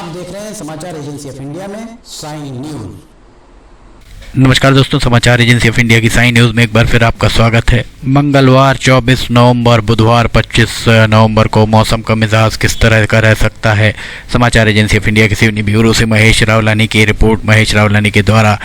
आप देख रहे हैं समाचार एजेंसी ऑफ इंडिया में साइन न्यूज। नमस्कार दोस्तों, समाचार एजेंसी ऑफ इंडिया की साइन न्यूज़ में एक बार फिर आपका स्वागत है। मंगलवार 24 नवंबर, बुधवार 25 नवंबर को मौसम का मिजाज किस तरह का रह सकता है। समाचार एजेंसी ऑफ इंडिया के सिवनी ब्यूरो से महेश रावलानी की रिपोर्ट। महेश रावलानी के द्वारा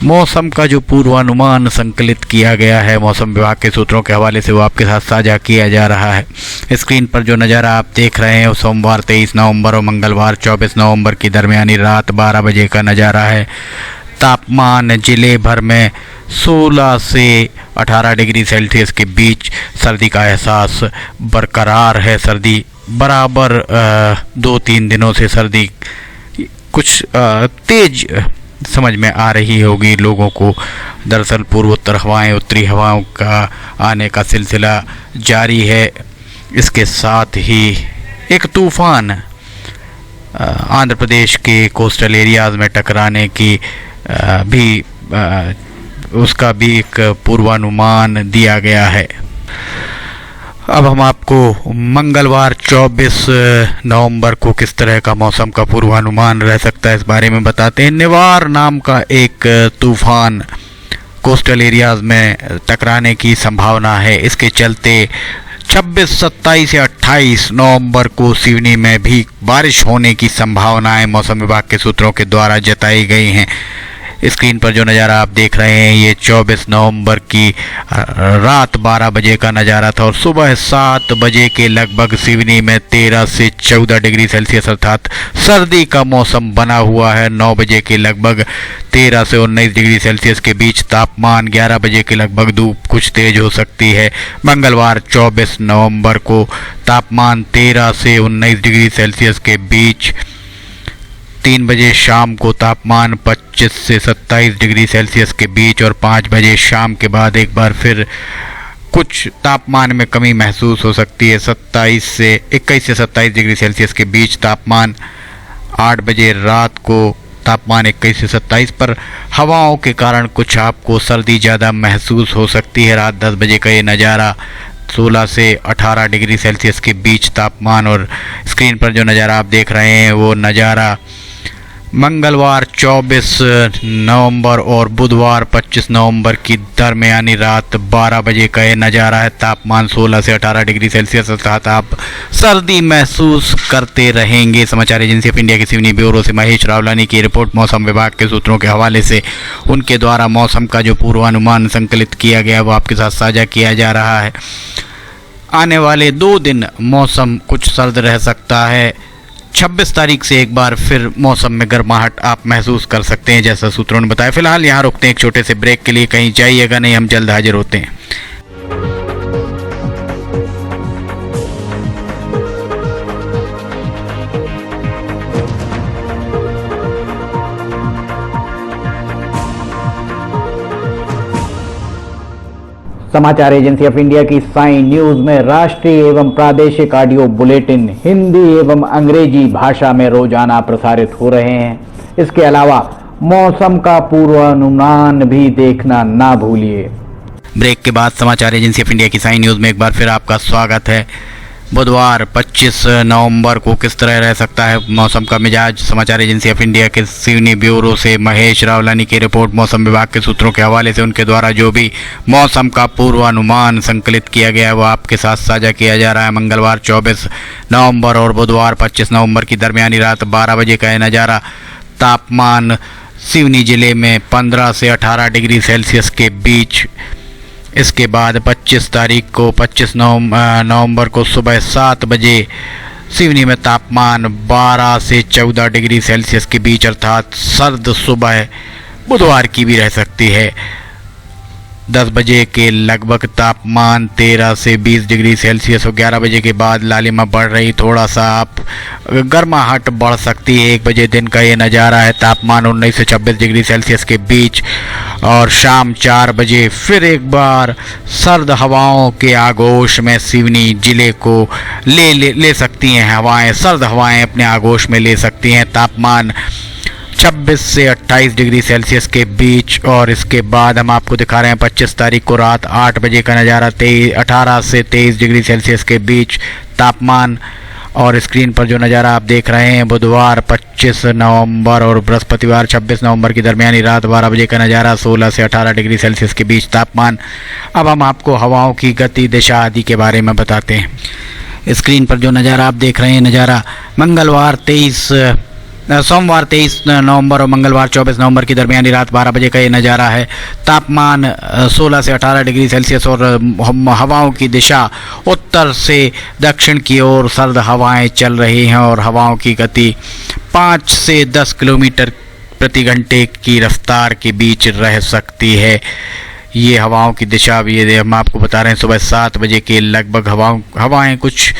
मौसम का जो पूर्वानुमान संकलित किया गया है मौसम विभाग के सूत्रों के हवाले से, वो आपके साथ साझा किया जा रहा है। स्क्रीन पर जो नज़ारा आप देख रहे हैं वो सोमवार 23 नवंबर और मंगलवार 24 नवंबर की दरमियानी रात 12 बजे का नज़ारा है। तापमान जिले भर में 16 से 18 डिग्री सेल्सियस के बीच सर्दी का एहसास बरकरार है। सर्दी बराबर 2-3 दिनों से सर्दी कुछ तेज समझ में आ रही होगी लोगों को। दरअसल पूर्वोत्तर हवाएं, उत्तरी हवाओं का आने का सिलसिला जारी है। इसके साथ ही एक तूफान आंध्र प्रदेश के कोस्टल एरियाज़ में टकराने की उसका भी एक पूर्वानुमान दिया गया है। अब हम आपको मंगलवार 24 नवंबर को किस तरह का मौसम का पूर्वानुमान रह सकता है इस बारे में बताते हैं। निवार नाम का एक तूफान कोस्टल एरियाज़ में टकराने की संभावना है। इसके चलते 26, 27 या 28 नवंबर को सिवनी में भी बारिश होने की संभावनाएं मौसम विभाग के सूत्रों के द्वारा जताई गई हैं। स्क्रीन पर जो नज़ारा आप देख रहे हैं ये 24 नवंबर की रात 12 बजे का नज़ारा था और सुबह 7 बजे के लगभग सिवनी में 13 से 14 डिग्री सेल्सियस अर्थात सर्दी का मौसम बना हुआ है। 9 बजे के लगभग 13 से 19 डिग्री सेल्सियस के बीच तापमान। 11 बजे के लगभग धूप कुछ तेज हो सकती है। मंगलवार 24 नवंबर को तापमान 13 से 19 डिग्री सेल्सियस के बीच। 3 बजे शाम को तापमान 25 से 27 डिग्री सेल्सियस के बीच और 5 बजे शाम के बाद एक बार फिर कुछ तापमान में कमी महसूस हो सकती है। 21 से 27 डिग्री सेल्सियस के बीच तापमान। 8 बजे रात को तापमान 21 से 27 पर हवाओं के कारण कुछ आपको सर्दी ज़्यादा महसूस हो सकती है। रात 10 बजे का ये नज़ारा 16 से 18 डिग्री सेल्सियस के बीच तापमान। और स्क्रीन पर जो नज़ारा आप देख रहे हैं वो नज़ारा मंगलवार 24 नवंबर और बुधवार 25 नवंबर की दरमियानी रात 12 बजे का ये नज़ारा है। तापमान 16 से 18 डिग्री सेल्सियस अर्थात आप सर्दी महसूस करते रहेंगे। समाचार एजेंसी ऑफ इंडिया की सिवनी ब्यूरो से महेश रावलानी की रिपोर्ट। मौसम विभाग के सूत्रों के हवाले से उनके द्वारा मौसम का जो पूर्वानुमान संकलित किया गया वो आपके साथ साझा किया जा रहा है। आने वाले 2 दिन मौसम कुछ सर्द रह सकता है। 26 तारीख से एक बार फिर मौसम में गर्माहट आप महसूस कर सकते हैं जैसा सूत्रों ने बताया। फिलहाल यहाँ रुकते हैं एक छोटे से ब्रेक के लिए, कहीं जाइएगा नहीं, हम जल्द हाजिर होते हैं। समाचार एजेंसी ऑफ इंडिया की साइन न्यूज में राष्ट्रीय एवं प्रादेशिक ऑडियो बुलेटिन हिंदी एवं अंग्रेजी भाषा में रोजाना प्रसारित हो रहे हैं। इसके अलावा मौसम का पूर्वानुमान भी देखना ना भूलिए। ब्रेक के बाद समाचार एजेंसी ऑफ इंडिया की साइन न्यूज़ में एक बार फिर आपका स्वागत है। बुधवार 25 नवंबर को किस तरह रह सकता है मौसम का मिजाज। समाचार एजेंसी ऑफ इंडिया के सिवनी ब्यूरो से महेश रावलानी की रिपोर्ट। मौसम विभाग के सूत्रों के हवाले से उनके द्वारा जो भी मौसम का पूर्वानुमान संकलित किया गया है वो आपके साथ साझा किया जा रहा है। मंगलवार 24 नवंबर और बुधवार 25 नवंबर की दरमियानी रात 12 बजे का यह नज़ारा। तापमान सिवनी जिले में 15 से 18 डिग्री सेल्सियस के बीच। इसके बाद 25 तारीख को 25 नवंबर को सुबह 7 बजे सिवनी में तापमान 12 से 14 डिग्री सेल्सियस के बीच अर्थात सर्द सुबह बुधवार की भी रह सकती है। 10 बजे के लगभग तापमान 13 से 20 डिग्री सेल्सियस और 11 बजे के बाद लालिमा बढ़ रही, थोड़ा सा आप गर्माहट बढ़ सकती है। 1 बजे दिन का ये नज़ारा है। तापमान 19 से 26 डिग्री सेल्सियस के बीच और शाम 4 बजे फिर एक बार सर्द हवाओं के आगोश में सिवनी जिले को ले सकती हैं हवाएं। सर्द हवाएं अपने आगोश में ले सकती हैं। तापमान 26 से 28 डिग्री सेल्सियस के बीच। और इसके बाद हम आपको दिखा रहे हैं 25 तारीख को रात 8 बजे का नज़ारा। 18 से 23 डिग्री सेल्सियस के बीच तापमान। और स्क्रीन पर जो नज़ारा आप देख रहे हैं बुधवार 25 नवंबर और बृहस्पतिवार 26 नवंबर की दरमियानी रात 12 बजे का नज़ारा 16 से 18 डिग्री सेल्सियस के बीच तापमान। अब हम आपको हवाओं की गति, दिशा आदि के बारे में बताते हैं। स्क्रीन पर जो नज़ारा आप देख रहे हैं नज़ारा सोमवार 23 नवंबर और मंगलवार 24 नवंबर की दरमियानी रात 12 बजे का ये नज़ारा है। तापमान 16 से 18 डिग्री सेल्सियस और हवाओं की दिशा उत्तर से दक्षिण की ओर सर्द हवाएं चल रही हैं और हवाओं की गति 5 से 10 किलोमीटर प्रति घंटे की रफ्तार के बीच रह सकती है। ये हवाओं की दिशा भी ये हम आपको बता रहे हैं। सुबह 7 बजे के लगभग हवाएं कुछ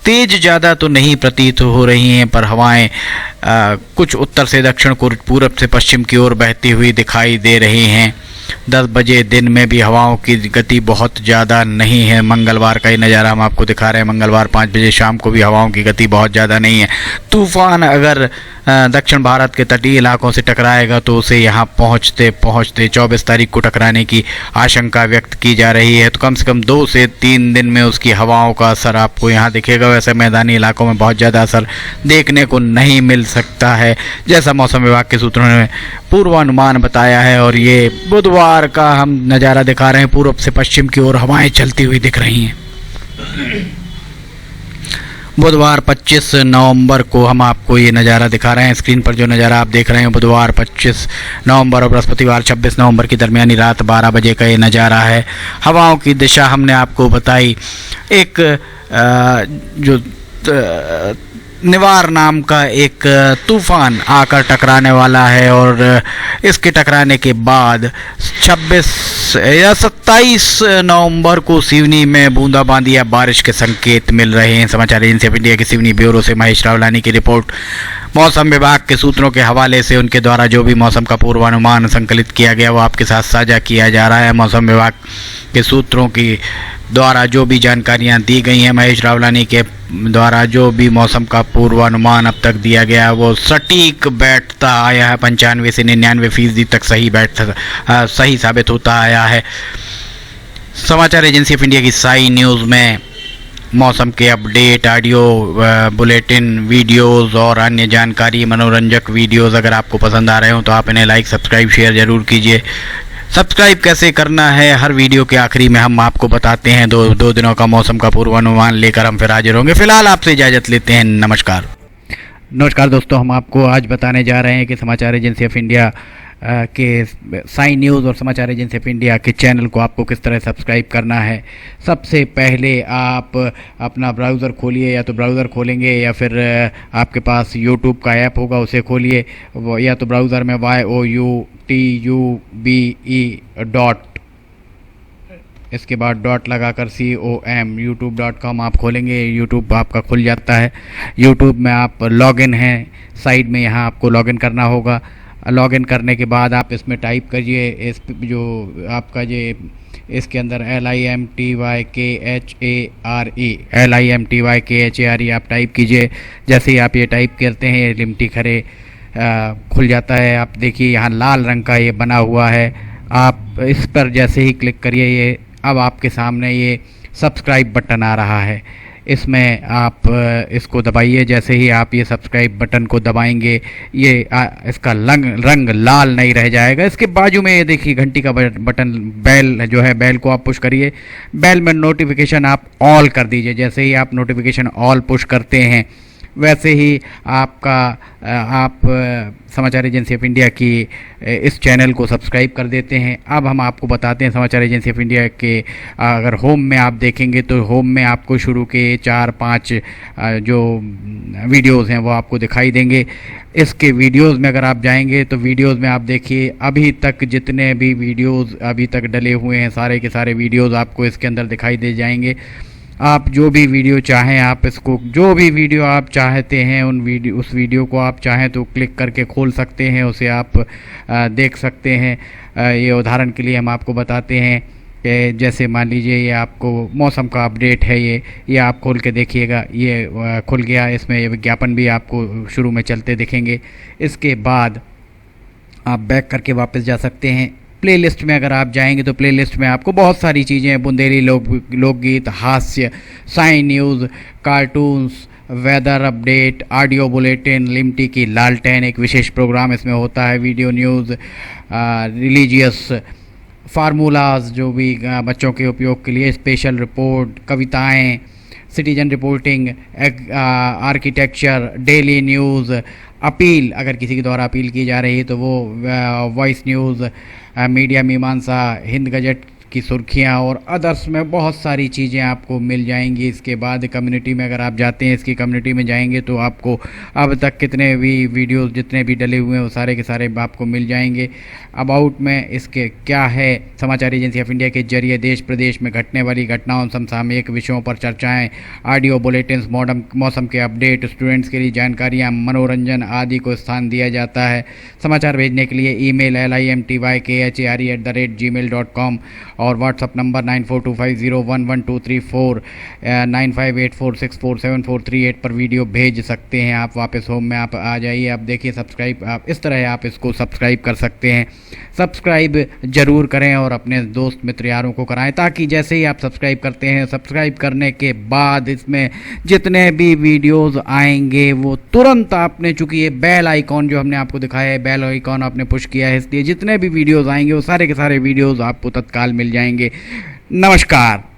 तेज ज़्यादा तो नहीं प्रतीत हो रही हैं, पर हवाएं कुछ उत्तर से दक्षिण पूरब से पश्चिम की ओर बहती हुई दिखाई दे रही हैं। 10 बजे दिन में भी हवाओं की गति बहुत ज़्यादा नहीं है। मंगलवार का ही नज़ारा हम आपको दिखा रहे हैं। मंगलवार 5 बजे शाम को भी हवाओं की गति बहुत ज़्यादा नहीं है। तूफान अगर दक्षिण भारत के तटीय इलाकों से टकराएगा तो उसे यहाँ पहुँचते 24 तारीख को टकराने की आशंका व्यक्त की जा रही है। तो कम से कम 2 से 3 दिन में उसकी हवाओं का असर आपको यहाँ दिखेगा। वैसे मैदानी इलाकों में बहुत ज़्यादा असर देखने को नहीं मिल सकता है, जैसा मौसम विभाग के सूत्रों ने पूर्वानुमान बताया है। और ये बुधवार का हम नज़ारा दिखा रहे हैं। पूर्व से पश्चिम की ओर हवाएं चलती हुई दिख रही हैं। बुधवार 25 नवंबर को हम आपको ये नज़ारा दिखा रहे हैं। स्क्रीन पर जो नज़ारा आप देख रहे हैं बुधवार 25 नवंबर और बृहस्पतिवार 26 नवंबर की दरमियानी रात 12 बजे का ये नज़ारा है। हवाओं की दिशा हमने आपको बताई। एक निवार नाम का एक तूफान आकर टकराने वाला है और इसके टकराने के बाद 26 या 27 नवंबर को सिवनी में बूंदाबांदी या बारिश के संकेत मिल रहे हैं। समाचार एजेंसी ऑफ इंडिया की सिवनी ब्यूरो से महेश रावलानी की रिपोर्ट। मौसम विभाग के सूत्रों के हवाले से उनके द्वारा जो भी मौसम का पूर्वानुमान संकलित किया गया वो आपके साथ साझा किया जा रहा है। मौसम विभाग के सूत्रों की द्वारा जो भी जानकारियां दी गई हैं, महेश रावलानी के द्वारा जो भी मौसम का पूर्वानुमान अब तक दिया गया है वो सटीक बैठता आया है। 95 से 99% तक सही साबित होता आया है। समाचार एजेंसी ऑफ इंडिया की साई न्यूज़ में मौसम के अपडेट, ऑडियो बुलेटिन, वीडियोस और अन्य जानकारी, मनोरंजक वीडियोस अगर आपको पसंद आ रहे हो तो आप इन्हें लाइक, सब्सक्राइब, शेयर ज़रूर कीजिए। सब्सक्राइब कैसे करना है हर वीडियो के आखिरी में हम आपको बताते हैं। दो दिनों का मौसम का पूर्वानुमान लेकर हम फिर हाजिर होंगे। फिलहाल आपसे इजाज़त लेते हैं। नमस्कार दोस्तों, हम आपको आज बताने जा रहे हैं कि समाचार एजेंसी ऑफ इंडिया के साई न्यूज़ और समाचार एजेंसी ऑफ इंडिया के चैनल को आपको किस तरह सब्सक्राइब करना है। सबसे पहले आप अपना ब्राउज़र खोलिए, या तो ब्राउज़र खोलेंगे या फिर आपके पास यूट्यूब का ऐप होगा उसे खोलिए, या तो ब्राउज़र में youtube इसके बाद डॉट लगाकर com youtube.com आप खोलेंगे। यूट्यूब आपका खुल जाता है। यूट्यूब में आप लॉगिन हैं, साइड में यहाँ आपको लॉगिन करना होगा। लॉगिन करने के बाद आप इसमें टाइप करिए, इस जो आपका ये इसके अंदर LIMTYKHARE आप टाइप कीजिए। जैसे ही आप ये टाइप करते हैं ये लिमटी खरे खुल जाता है। आप देखिए यहाँ लाल रंग का ये बना हुआ है। आप इस पर जैसे ही क्लिक करिए ये अब आपके सामने ये सब्सक्राइब बटन आ रहा है। इसमें आप इसको दबाइए। जैसे ही आप ये सब्सक्राइब बटन को दबाएंगे ये इसका रंग लाल नहीं रह जाएगा। इसके बाजू में ये देखिए घंटी का बटन, बेल जो है, बेल को आप पुश करिए। बेल में नोटिफिकेशन आप ऑल कर दीजिए। जैसे ही आप नोटिफिकेशन ऑल पुश करते हैं वैसे ही आप समाचार एजेंसी ऑफ इंडिया की इस चैनल को सब्सक्राइब कर देते हैं। अब हम आपको बताते हैं समाचार एजेंसी ऑफ इंडिया के अगर होम में आप देखेंगे तो होम में आपको शुरू के 4-5 जो वीडियोस हैं वो आपको दिखाई देंगे। इसके वीडियोस में अगर आप जाएंगे तो वीडियोस में आप देखिए अभी तक जितने भी वीडियोस अभी तक डले हुए हैं सारे के सारे वीडियोस आपको इसके अंदर दिखाई दे जाएंगे। आप जो भी वीडियो चाहें, आप इसको जो भी वीडियो आप चाहते हैं उस वीडियो को आप चाहें तो क्लिक करके खोल सकते हैं, उसे आप देख सकते हैं। ये उदाहरण के लिए हम आपको बताते हैं कि जैसे मान लीजिए ये आपको मौसम का अपडेट है, ये आप खोल के देखिएगा, ये खुल गया। इसमें ये विज्ञापन भी आपको शुरू में चलते दिखेंगे। इसके बाद आप बैक करके वापस जा सकते हैं। प्लेलिस्ट में अगर आप जाएंगे तो प्लेलिस्ट में आपको बहुत सारी चीज़ें हैं, बुंदेली लोकगीत, हास्य, sign news, cartoons, weather update, audio bulletin, Limti की लालटेन एक विशेष प्रोग्राम इसमें होता है, वीडियो न्यूज़, रिलीजियस फार्मूलाज जो भी बच्चों के उपयोग के लिए, स्पेशल रिपोर्ट, कविताएं, citizen reporting, architecture, daily news, appeal अगर किसी के द्वारा अपील की जा रही है तो वो, वॉइस न्यूज़, मीडिया मीमांसा, हिंद गजट की सुर्खियाँ और अदर्स में बहुत सारी चीज़ें आपको मिल जाएंगी। इसके बाद कम्युनिटी में अगर आप जाते हैं, इसकी कम्युनिटी में जाएंगे तो आपको अब तक कितने भी वीडियोस जितने भी डले हुए हैं वो सारे के सारे आपको मिल जाएंगे। अबाउट में इसके क्या है, समाचार एजेंसी ऑफ इंडिया के जरिए देश प्रदेश में घटने वाली घटनाओं, समसामयिक विषयों पर चर्चाएँ, ऑडियो बुलेटिन्स, मौसम के अपडेट, स्टूडेंट्स के लिए जानकारियाँ, मनोरंजन आदि को स्थान दिया जाता है। समाचार भेजने के लिए ईमेल limtykhare@gmail.com और व्हाट्सअप नंबर 9425011234 9584647438 पर वीडियो भेज सकते हैं आप। वापस होम में आप आ जाइए, आप देखिए सब्सक्राइब, आप इस तरह आप इसको सब्सक्राइब कर सकते हैं। सब्सक्राइब ज़रूर करें और अपने दोस्त मित्र यारों को कराएं, ताकि जैसे ही आप सब्सक्राइब करते हैं, सब्सक्राइब करने के बाद इसमें जितने भी वीडियोज़ आएंगे वो तुरंत आपने, चूँकि ये बेल आइकॉन जो हमने आपको दिखाया है, बेल आइकॉन आपने पुश किया है, इसलिए जितने भी वीडियोज़ आएंगे वो सारे के सारे वीडियोज़ आपको तत्काल मिल जाएंगे। नमस्कार।